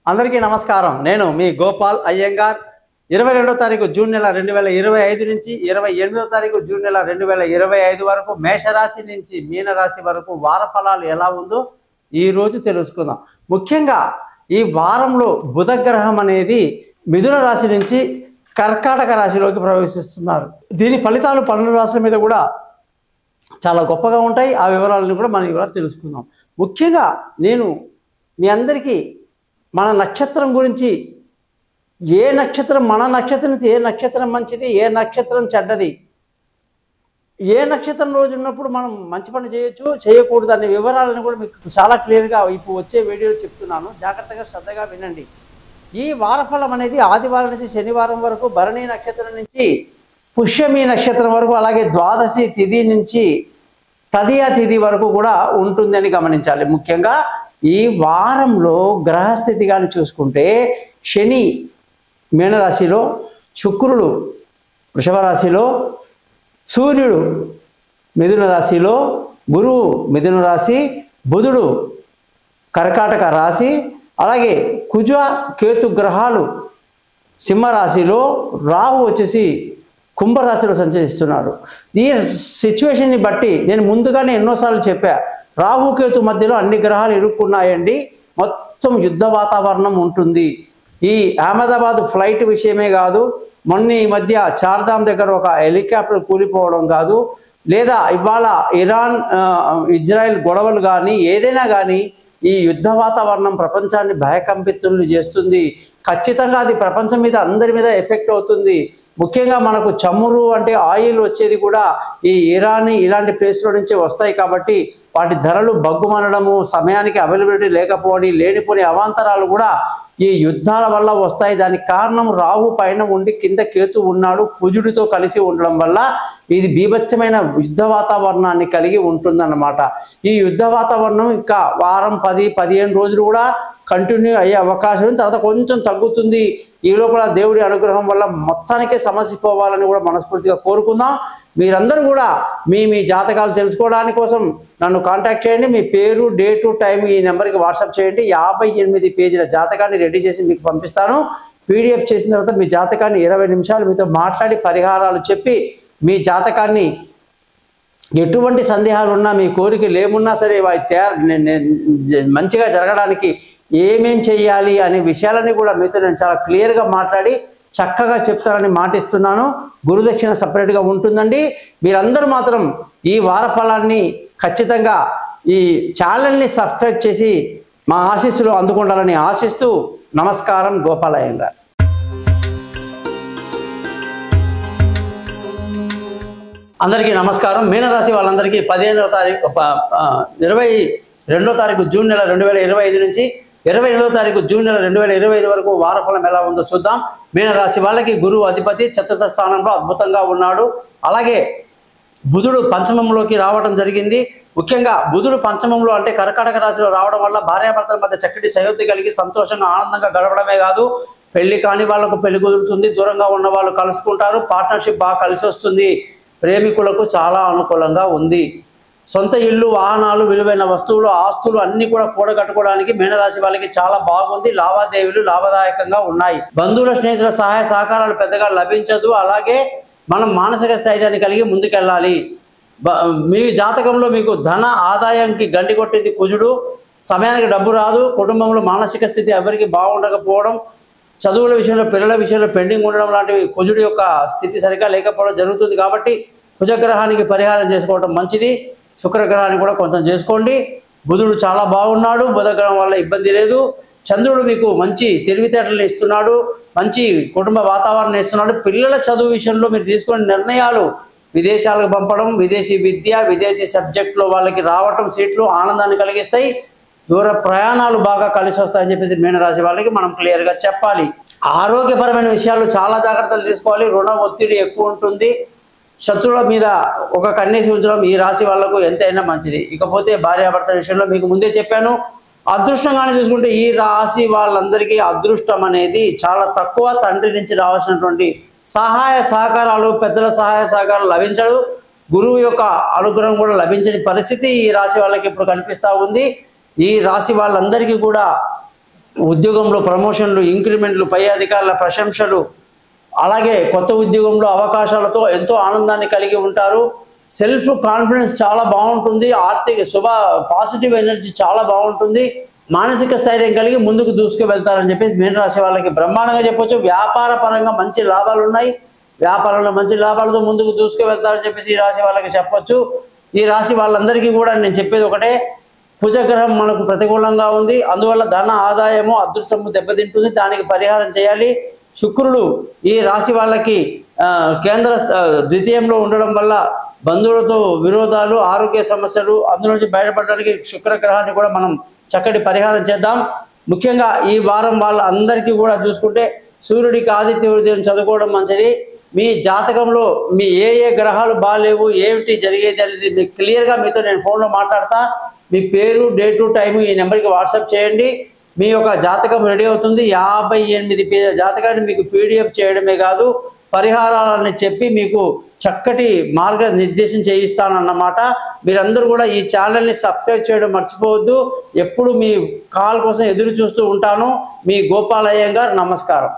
అందరికీ నమస్కారం. నేను మీ గోపాల్ అయ్యంగార్. 22వ తారీఖు జూన్ నెల 2025 నుంచి 28వ తారీఖు జూన్ నెల 2025 వరకు మేషరాశి నుంచి మీనరాశి వరకు వార ఫలాలు ఎలా ఉందో ఈరోజు తెలుసుకుందాం. ముఖ్యంగా ఈ వారంలో బుధ గ్రహం అనేది మిథున రాశి నుంచి కర్కాటక రాశిలోకి ప్రవేశిస్తున్నారు. దీని ఫలితాలు 12 రాశుల మీద కూడా చాలా గొప్పగా ఉంటాయి. ఆ వివరాలను కూడా మనం ఇవాళ తెలుసుకుందాం. ముఖ్యంగా నేను మీ అందరికీ మన నక్షత్రం గురించి, ఏ నక్షత్రం మన నక్షత్రం నుంచి ఏ నక్షత్రం మంచిది, ఏ నక్షత్రం చెడ్డది, ఏ నక్షత్రం రోజు ఉన్నప్పుడు మనం మంచి పని చేయొచ్చు, చేయకూడదు అనే వివరాలను కూడా మీకు చాలా క్లియర్గా ఇప్పుడు వచ్చే వీడియోలో చెప్తున్నాను. జాగ్రత్తగా శ్రద్ధగా వినండి. ఈ వారఫలం అనేది ఆదివారం నుంచి శనివారం వరకు, భరణి నక్షత్రం నుంచి పుష్యమి నక్షత్రం వరకు, అలాగే ద్వాదశి తిథి నుంచి తదియ తిథి వరకు కూడా ఉంటుందని గమనించాలి. ముఖ్యంగా ఈ వారంలో గ్రహస్థితి కానీ చూసుకుంటే శని మీనరాశిలో, శుక్రుడు వృషభ రాశిలో, సూర్యుడు మిథున రాశిలో, గురువు మిథున రాశి, బుధుడు కర్కాటక రాశి, అలాగే కుజ కేతు గ్రహాలు సింహరాశిలో, రాహు వచ్చేసి కుంభరాశిలో సంచరిస్తున్నాడు. ఈ సిచ్యువేషన్ని బట్టి నేను ముందుగానే ఎన్నోసార్లు చెప్పా, రాహుకేతు మధ్యలో అన్ని గ్రహాలు ఇరుక్కున్నాయండి, మొత్తం యుద్ధ వాతావరణం ఉంటుంది. ఈ అహ్మదాబాద్ ఫ్లైట్ విషయమే కాదు, మొన్న ఈ మధ్య చార్ధామ్ దగ్గర ఒక హెలికాప్టర్ కూలిపోవడం కాదు, లేదా ఇవాళ ఇరాన్ ఇజ్రాయెల్ గొడవలు కానీ ఏదైనా కానీ ఈ యుద్ధ వాతావరణం ప్రపంచాన్ని భయకంపితులు చేస్తుంది. ఖచ్చితంగా అది ప్రపంచం మీద అందరి మీద ఎఫెక్ట్ అవుతుంది. ముఖ్యంగా మనకు చమురు అంటే ఆయిల్ వచ్చేది కూడా ఈ ఇరాన్ ఇలాంటి ప్లేస్లో నుంచే వస్తాయి కాబట్టి వాటి ధరలు బగ్గుమనడము, సమయానికి అవైలబిలిటీ లేకపోవడం, లేనిపోని అవాంతరాలు కూడా ఈ యుద్ధాల వల్ల వస్తాయి. దానికి కారణం రాహు పైన ఉండి కింద కేతు ఉన్నాడు, కుజుడితో కలిసి ఉండడం వల్ల ఇది బీభత్సమైన యుద్ధ వాతావరణాన్ని కలిగి ఉంటుందన్నమాట. ఈ యుద్ధ వాతావరణం ఇంకా వారం 10-15 రోజులు కూడా కంటిన్యూ అయ్యే అవకాశం ఉంది. తర్వాత కొంచెం తగ్గుతుంది. ఈ లోపల దేవుడి అనుగ్రహం వల్ల మొత్తానికే సమస్య పోవాలని కూడా మనస్ఫూర్తిగా కోరుకుందాం. మీరందరూ కూడా మీ జాతకాలు తెలుసుకోవడానికి కోసం నన్ను కాంటాక్ట్ చేయండి. మీ పేరు, డేటు, టైం ఈ నెంబర్కి వాట్సాప్ చేయండి. 58 పేజీల జాతకాన్ని రెడీ చేసి మీకు పంపిస్తాను. పీడిఎఫ్ చేసిన తర్వాత మీ జాతకాన్ని 20 నిమిషాలు మీతో మాట్లాడి పరిహారాలు చెప్పి మీ జాతకాన్ని ఎటువంటి సందేహాలు ఉన్నా, మీ కోరికలు ఏమున్నా సరే మంచిగా జరగడానికి ఏమేం చెయ్యాలి అనే విషయాలని కూడా మీతో నేను చాలా క్లియర్గా మాట్లాడి చక్కగా చెప్తానని మాటిస్తున్నాను. గురుదక్షిణ సపరేట్గా ఉంటుందండి. మీరందరూ మాత్రం ఈ వార ఫలాన్ని ఖచ్చితంగా ఈ ఛానల్ని సబ్స్క్రైబ్ చేసి మా ఆశీస్సులు అందుకుంటారని ఆశిస్తూ నమస్కారం. గోపాల్ అయ్యంగార్. అందరికీ నమస్కారం. మీనరాశి వాళ్ళందరికీ 22వ తారీఖు జూన్ నెల 2025 నుంచి 28వ తారీఖు జూన్ నెల 2025 వరకు వారఫలం ఎలా ఉందో చూద్దాం. మీనరాశి వాళ్ళకి గురువు అధిపతి చతుర్థ స్థానంలో అద్భుతంగా ఉన్నాడు. అలాగే బుధుడు పంచమంలోకి రావడం జరిగింది. ముఖ్యంగా బుధుడు పంచమంలో అంటే కర్కాటక రాశిలో రావడం వల్ల భార్యాభర్తల మధ్య చక్కటి సయోధ్య కలిగి సంతోషంగా ఆనందంగా గడపడమే కాదు, పెళ్లి కాని వాళ్ళకు పెళ్లి కుదురుతుంది, దూరంగా ఉన్న వాళ్ళు కలుసుకుంటారు, పార్ట్నర్షిప్ బాగా కలిసి వస్తుంది, ప్రేమికులకు చాలా అనుకూలంగా ఉంది. సొంత ఇల్లు, వాహనాలు, విలువైన వస్తువులు, ఆస్తులు అన్ని కూడా కూడగట్టుకోవడానికి మీనరాశి వాళ్ళకి చాలా బాగుంది. లావాదేవీలు లాభదాయకంగా ఉన్నాయి. బంధువుల, స్నేహితుల సహాయ సహకారాలు పెద్దగా లభించదు. అలాగే మనం మానసిక స్థైర్యాన్ని కలిగి ముందుకెళ్ళాలి. మీ జాతకంలో మీకు ధన ఆదాయానికి గండి కొట్టింది కుజుడు. సమయానికి డబ్బు రాదు. కుటుంబంలో మానసిక స్థితి ఎవరికి బాగుండకపోవడం, చదువుల విషయంలో, పిల్లల విషయంలో పెండింగ్ ఉండడం లాంటివి కుజుడు యొక్క స్థితి సరిగ్గా లేకపోవడం జరుగుతుంది. కాబట్టి కుజగ్రహానికి పరిహారం చేసుకోవడం మంచిది. శుక్రగ్రహాన్ని కూడా కొంచెం చేసుకోండి. బుధుడు చాలా బాగున్నాడు. బుధగ్రహం వల్ల ఇబ్బంది లేదు. చంద్రుడు మీకు మంచి తెలివితేటలను ఇస్తున్నాడు, మంచి కుటుంబ వాతావరణం ఇస్తున్నాడు. పిల్లల చదువు విషయంలో మీరు తీసుకునే నిర్ణయాలు, విదేశాలకు పంపడం, విదేశీ విద్య, విదేశీ సబ్జెక్టులో వాళ్ళకి రావటం, సీట్లు ఆనందాన్ని కలిగిస్తాయి. దూర ప్రయాణాలు బాగా కలిసి వస్తాయని చెప్పేసి మీనరాశి వాళ్ళకి మనం క్లియర్గా చెప్పాలి. ఆరోగ్యపరమైన విషయాలు చాలా జాగ్రత్తలు తీసుకోవాలి. రుణ ఒత్తిడి ఎక్కువ ఉంటుంది. శత్రువుల మీద ఒక కన్నేసి ఉంచడం ఈ రాశి వాళ్లకు ఎంతైనా మంచిది. ఇకపోతే భార్యాభర్తల విషయంలో మీకు ముందే చెప్పాను. అదృష్టంగానే చూసుకుంటే ఈ రాశి వాళ్ళందరికీ అదృష్టం అనేది చాలా తక్కువ. తండ్రి నుంచి రావాల్సినటువంటి సహాయ సహకారాలు, పెద్దల సహాయ సహకారాలు లభించడు. గురువు యొక్క అనుగ్రహం కూడా లభించని పరిస్థితి ఈ రాశి వాళ్ళకి ఇప్పుడు కనిపిస్తూ ఉంది. ఈ రాశి వాళ్ళందరికీ కూడా ఉద్యోగంలో ప్రమోషన్లు, ఇంక్రిమెంట్లు, పై అధికారుల ప్రశంసలు, అలాగే కొత్త ఉద్యోగంలో అవకాశాలతో ఎంతో ఆనందాన్ని కలిగి ఉంటారు. సెల్ఫ్ కాన్ఫిడెన్స్ చాలా బాగుంటుంది. ఆర్థిక పాజిటివ్ ఎనర్జీ చాలా బాగుంటుంది. మానసిక స్థైర్యం కలిగి ముందుకు దూసుకు వెళ్తారని చెప్పి మీనరాశి వాళ్ళకి బ్రహ్మాండంగా చెప్పొచ్చు. వ్యాపార పరంగా మంచి లాభాలు ఉన్నాయి. వ్యాపారంలో మంచి లాభాలతో ముందుకు దూసుకు వెళ్తారని చెప్పేసి ఈ రాశి వాళ్ళకి చెప్పొచ్చు. ఈ రాశి వాళ్ళందరికీ కూడా నేను చెప్పేది ఒకటే, కుజగ్రహం మనకు ప్రతికూలంగా ఉంది. అందువల్ల ధన ఆదాయము, అదృష్టము దెబ్బతింటుంది. దానికి పరిహారం చేయాలి. శుక్రుడు ఈ రాశి వాళ్ళకి ద్వితీయంలో ఉండడం వల్ల బంధువులతో విరోధాలు, ఆరోగ్య సమస్యలు, అందులో నుంచి బయటపడడానికి శుక్రగ్రహాన్ని కూడా మనం చక్కటి పరిహారం చేద్దాం. ముఖ్యంగా ఈ వారం వాళ్ళందరికీ కూడా చూసుకుంటే సూర్యుడికి ఆదిత్య హృదయం చదువుకోవడం మంచిది. మీ జాతకంలో మీ ఏ గ్రహాలు బాగాలేవు, ఏమిటి జరిగేది అనేది మీకు క్లియర్గా మీతో నేను ఫోన్లో మాట్లాడతా. మీ పేరు, డేటు, టైము ఈ నెంబర్కి వాట్సాప్ చేయండి. మీ యొక్క జాతకం రెడీ అవుతుంది. 58 పేజీల జాతకాన్ని మీకు పీడిఎఫ్ చేయడమే కాదు, పరిహారాలని చెప్పి మీకు చక్కటి మార్గనిర్దేశం చేయిస్తానన్నమాట. మీరందరూ కూడా ఈ ఛానల్ని సబ్స్క్రైబ్ చేయడం మర్చిపోవద్దు. ఎప్పుడు మీ కాల్ కోసం ఎదురు చూస్తూ ఉంటాను. మీ గోపాల్ అయ్యంగార్. నమస్కారం.